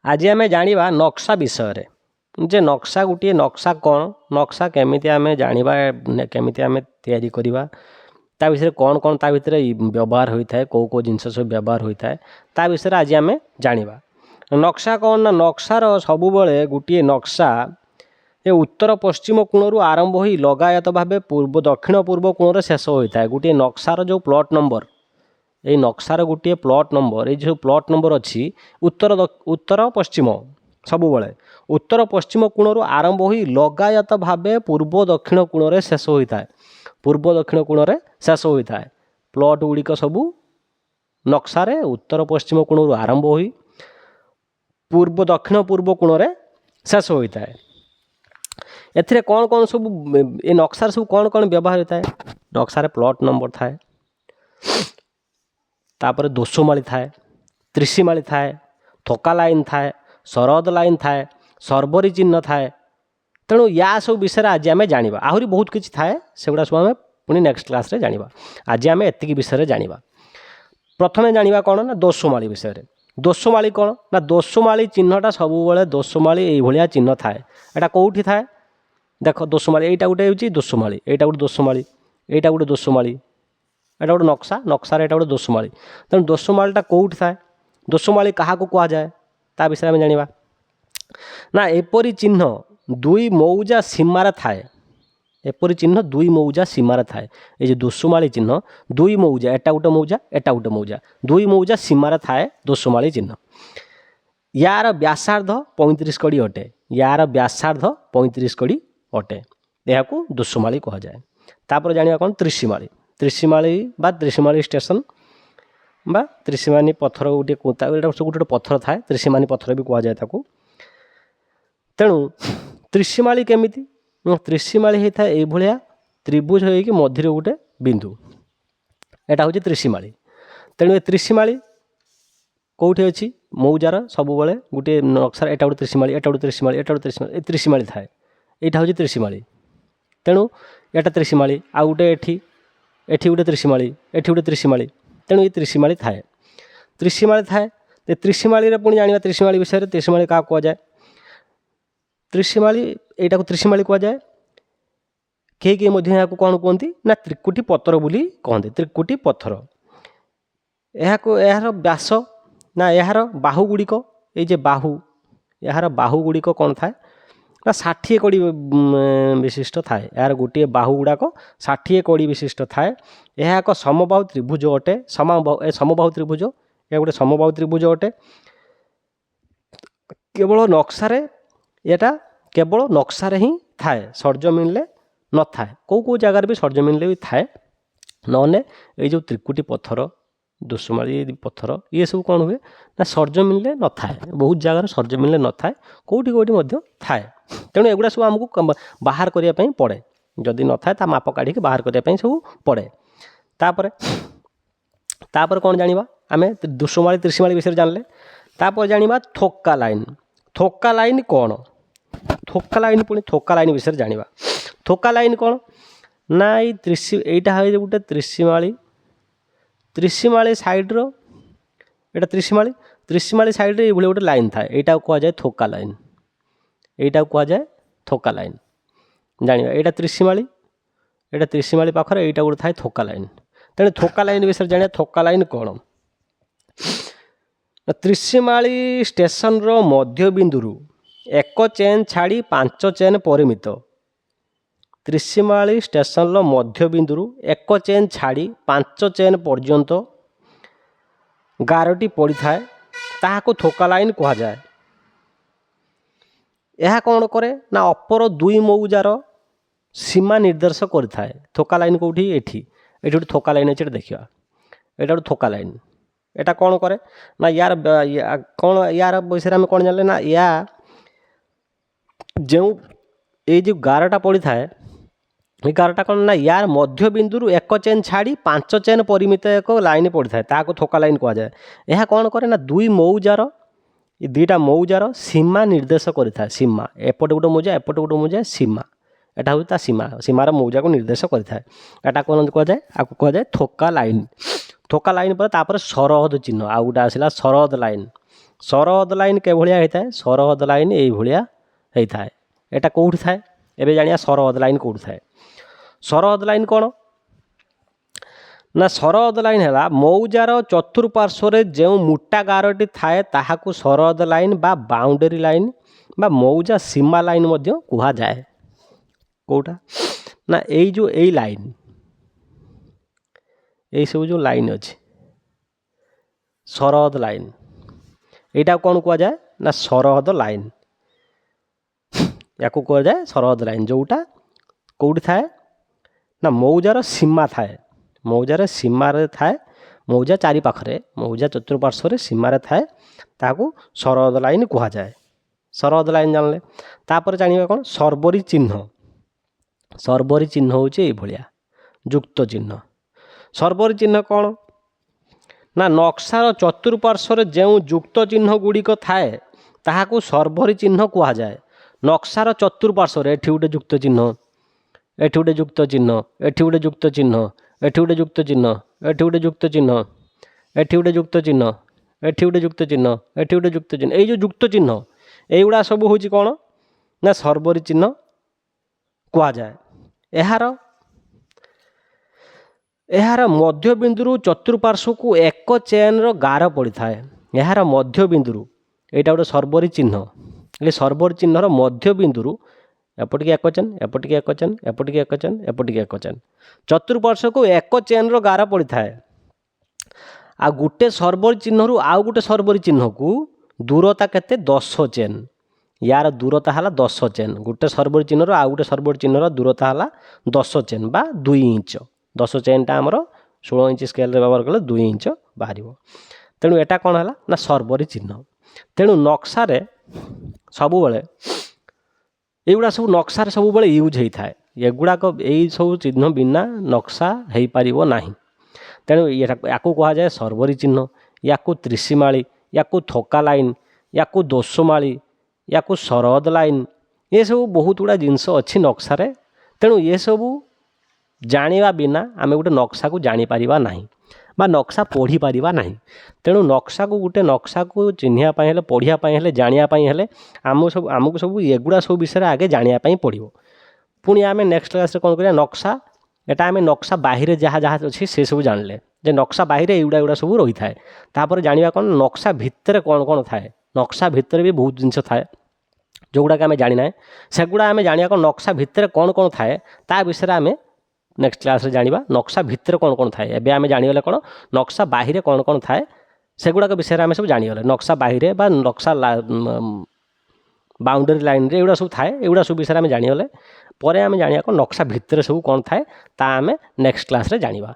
आज आम जाना नक्शा विषय जे नक्शा गोटे नक्शा कौन नक्शा केमिति आम जाना केमिति आम तैयारी करवा ता विषय कौन कौन ता भितर व्यवहार होता है कौ जिनस सब व्यवहार होता है ता विषय आज आम जाना नक्शा कौन ना नक्शार सब गोटे नक्शा ये उत्तर पश्चिम कोणरू आरंभ हो लगायत भाव पूर्व दक्षिण पूर्व कोण शेष होता है गोटे नक्शार जो प्लॉट नंबर ये नक्शार गोटे प्लॉट नंबर ये जो प्लॉट नंबर अच्छी उत्तर पश्चिम सबुबले उत्तर पश्चिम कोणरू आरंभ हो लगायत भाव पूर्व दक्षिण कोण शेष होता है पूर्व दक्षिण कोण शेष होता है प्लॉट गुड़िक सबू नक्शा उत्तर पश्चिम कोणरू आरंभ हो पूर्व दक्षिण पूर्व कोण शेष होता है एथिरे कौन कौन सब ये नक्शार सब कौन कौन व्यवहार होता है नक्शार प्लॉट नंबर थाए तापर दोषमाली थाए त्रिशीमाली थाए थोका लाइन थाए सरद लाइन थाए सर्वरी चिन्ह थाए तेणु या सब विषय आज आम जाना आहरी बहुत किसी थाए सेगुड़ा सब आम पुणी नेक्स्ट क्लास रे जाना आज आम एतिक विषय जाना प्रथमे जाना कौन ना दोषमाली विषय दोषमाली कौन ना दोषमाली चिन्हटा सबुबले दोषमाली ये चिन्ह थाए एटा कौटी थाए देख दोषमाली एटा गोटे हूँ दोषमाली एटा गोटे दोषमाली एटा गोटे दोषमाली एटा गोटे नक्शा नक्शार एटा गोटे दोषमाली तेणु दोषमालीटा कौटी थाए दोषमाली क्या कह जाए ता विषय आम जाना ना एपरी चिन्ह दुई मौजा सीमार थाए एपरी चिन्ह दुई मौजा सीमार थाए ये दोषमाली चिन्ह दुई मौजा एटा गोटे मौजा दुई मौजा सीमार थाए दोषमाली चिन्ह यार व्यासार्ध 35 कड़ी अटे यार व्यासार्ध 35 कड़ी अटे यह दोषमाली कह जाए तापर जाना कौन त्रिशीमाली त्रिशीमाली बा त्रिशीमाली स्टेशन बा त्रिशीमानी पत्थर गोटे गोटे पत्थर थाए त्रिशीमानी पत्थर भी कह जाए तेणु त्रिशीमाली केमिति त्रिशीमाली होता है ये त्रिभुज हो मध्य गोटे बिंदु एटा हूँ त्रिशीमाली तेणु ये त्रिशीमाली कौटी अच्छी मौजार सबुबले गोटे नक्शा एटा गोटे त्रिशीमाली एटा गोटे त्रिशीमाली एटा गोटे त्रिशीमाली त्रिशीमाली थाए यहाँ हूँ त्रिशीमाली तेणु एटा त्रिशीमाली आउ गोटे एठी गोटे त्रिशीमाली एठी गोटे त्रिशीमाली तेणु ये त्रिशीमाली थाए त्रिशीमाली पुणी जाना त्रिशीमाली विषय त्रिशीमाली क्या कह जाए त्रिशीमाली एटा को त्रिशीमाली कह जाए किए यहाँ कौन कहती ना त्रिकुटी पत्थर बोली कहते त्रिकुटी पत्थर यार व्यास ना यार बाहु गुड़िक ये बाहु यार बाहु गुड़िक कौन थाए ना 60 कड़ी विशिष्ट थाए यार गोटे बाहु गुड़ाक 60 कड़ी विशिष्ट थाए यह एक समबाहु त्रिभुज अटे समबाहु त्रिभुज यह गोटे समबाहु त्रिभुज अटे केवल नक्शारे एटा केवल नक्शारे ही थाए सरजमीन न थाए कौ जगार भी सरजमीन भी थाए नने ये जो त्रिकुटी पत्थर दोषमाली पत्थर ये सब कौन हुए ना सरजमीन न थाए बहुत जगार सरजमीन न थाए कौटी कौटी थाए तेणु एगुड़ा सब आमको बाहर करने पड़े जदि न थाए माप काढ़ी बाहर करने सब पड़े तापर कौन जाना आम दोषमाली त्रिशीमाली विषय जानले तापर जाना थोका लाइन कौन थोका लाइन पुणी थोका लाइन विषय जाना थोका लाइन कौन ना यहीटा है गोटे त्रिशीमाली साइड्र एटा त्रिशीमाली साइड्रे ये गोटे लाइन थाए यहाँ कह जाए थोका लाइन यहाँ कह जाए थोका लाइन जाना यहाँ त्रिशीमाली पाखर यहाँ गोटे थाए थोका लाइन तेणु थोका लाइन विषय जाना थोका लाइन कौन त्रिशीमाली स्टेशन रो मध्य बिंदु एक चेन छाड़ी 5 चेन परिमित त्रिशीमाली स्टेशन रो मध्य बिंदु एक चेन छाड़ी 5 चेन पर्यंत गारटी पड़ी थाए ताहाको थोका लाइन कह जाए यह कौन करे ना अपर दुई मौजार सीमा निर्देश करें थोका लाइन कौटी एठी गोटे थोका लाइन अच्छे देखा यहाँ गोटे थोका लाइन एटा कौन करे ना यार कौन यार विषय में कौन जानले ना या जो ये जो गारटा पड़ी थाए ये गारटा कौन ना यार मध्य बिंदु एक चेन छाड़ी 5 चेन परिमित एक लाइन पड़ी थाए ताको थोका लाइन कह जाए यह कौन करे ना दुई मौजार ये दुईटा मौजार सीमा निर्देश करें सीमा एपटे गोटे मौजा एपटे गोटे मौजा सीमा एटा हूँ सीमा सीमार मौजा को निर्देश करें एटा कौन कह जाए आपको कह जाए थोका लाइन थोका लाइन पर तापर सरहद चिन्ह आउ गोटे आसला सरहद लाइन। सरहद लाइन के भलिया होता है सरहद लाइन ये भलिया होता है। एटा कौट थाए एबे जानिया सरहद लाइन कौट थाए। सरहद लाइन कौन ना सरहद लाइन है मौजार चतुर्पार्श्व जो मोटा गारटी थाए ताहाकू सरहद लाइन बा बाउंडरी लाइन बा मौजा सीमा लाइन मध्य कुहा जाए। कोटा ना यही जो यही लाइन यही सब जो लाइन अच्छे सरहद लाइन यहाँ कौन कह जाए ना सरहद लाइन या कह जाए सरहद लाइन जोटा कौटी थाए ना मौजार सीमा थाए। मौजार सीमार थाए मौजा चारि पाखरे मौजा चतुर्पार्श्व सीमार थाए ताकू सरहद लाइन कह जाए। सरहद लाइन जानले तापर जानिबा कौन सर्वरी चिन्ह। सर्वरी चिन्ह होचे ये भलिया युक्त चिन्ह। सर्वरी चिन्ह कौन ना नक्शार चतुर्पार्श्व जो युक्त चिन्ह गुड़िक थाए ताहाकू सर्वरी चिन्ह कह जाए। नक्शार चतुर्पार्श्व एठी गोटे युक्त चिन्ह एठी गोटे युक्त चिन्ह एठी गोटे युक्त चिन्ह एठी गोटे युक्त चिन्ह एठी गोटे युक्त चिन्ह एठी गोटे युक्त चिन्ह एठी गोटे युक्त चिन्ह एठी गोटे युक्त चिन्ह ये जो युक्त चिन्ह एगुड़ा सब हूँ कौन ना सर्वरी चिन्ह कह जाए। यार मध्यबिंदु चतुर्पार्श्व को एक चेन गार पड़ी थाए। यार मध्यबिंदु यहाँ गोटे सर्वरी चिन्ह ये सर्वरी चिन्हर मध्यबिंदु एपटिक एक चेन एपटिक एक चेन एपटिक एक चेन एपटिक एक चेन चतुर्पार्श्व को एक चेन गार पड़ी थाए। आ गोटे सर्वरी चिन्ह रु आउ गोटे सर्वरी चिन्ह को दूरता केते 10 चेन। यार दूरता है 10 चेन गोटे सर्वरी चिन्ह आउ गोटे सर्वरी चिन्हर दूरता है 10 चेन बा 2 इंच। 10 चेनटा आमर 16 इंच स्केल व्यवहार कले 2 इंच बाहर। तेणु एटा कौन है ना सर्वरी चिन्ह। तेणु नक्शा सब युवा सब नक्शा सब यूज होता है। एगुड़ाक यही सब चिन्ह बिना नक्शा हो पार ना। तेणु या कह जाए सर्वरी चिन्ह या त्रिसीमाली या थोका लाइन या दोषमाली या सरहद लाइन ये सब बहुत गुड़ा जिनस अच्छी नक्शा। तेणु ये सब जानिबा बिना आमे गोटे नक्शा को जानी परिबा नाही बा नक्शा पढ़ी परिबा नाही। तेणु नक्शा को गोटे नक्शा को चिन्हिया पई हेले पढ़िया पई हेले जानिया पई हेले आमको सब एगुड़ा सब विषय आगे जानिया पई पड़िबो। पुणी आमे नेक्स्ट क्लास रे कोन करिया नक्शा एटा आमे नक्शा बाहिर जहाँ जहाँ अच्छी से सब जानले जे नक्शा बाहिर एगुड़ा एगुड़ा सब रही थाए। तापर जानिबा कोन नक्शा भितर कौन कौन थाए। नक्शा भितर भी बहुत जिनस थाए जोगुड़ा आमे जानी ना सेगुड़ा आमे जानिया कोन नक्शा भितर कौन कौन थाए ता विषय आमे नेक्स्ट क्लास रे जानिबा। नक्शा भितर कौन कौन थाए एबे आमे जानिगले कोन नक्शा बाहिर कौन कौन थाए सेगुड़ा विषय आमे सब जानिगले। नक्शा बाहिर बा नक्शा बाउंडरी लाइन रे एगुड़ा सब थाए एगुड़ा सब विषय आमे जानिगले। परे आमे जानिया कोन नक्शा भितर सब कौन थाए ता आमे नेक्स्ट क्लास रे जानिबा।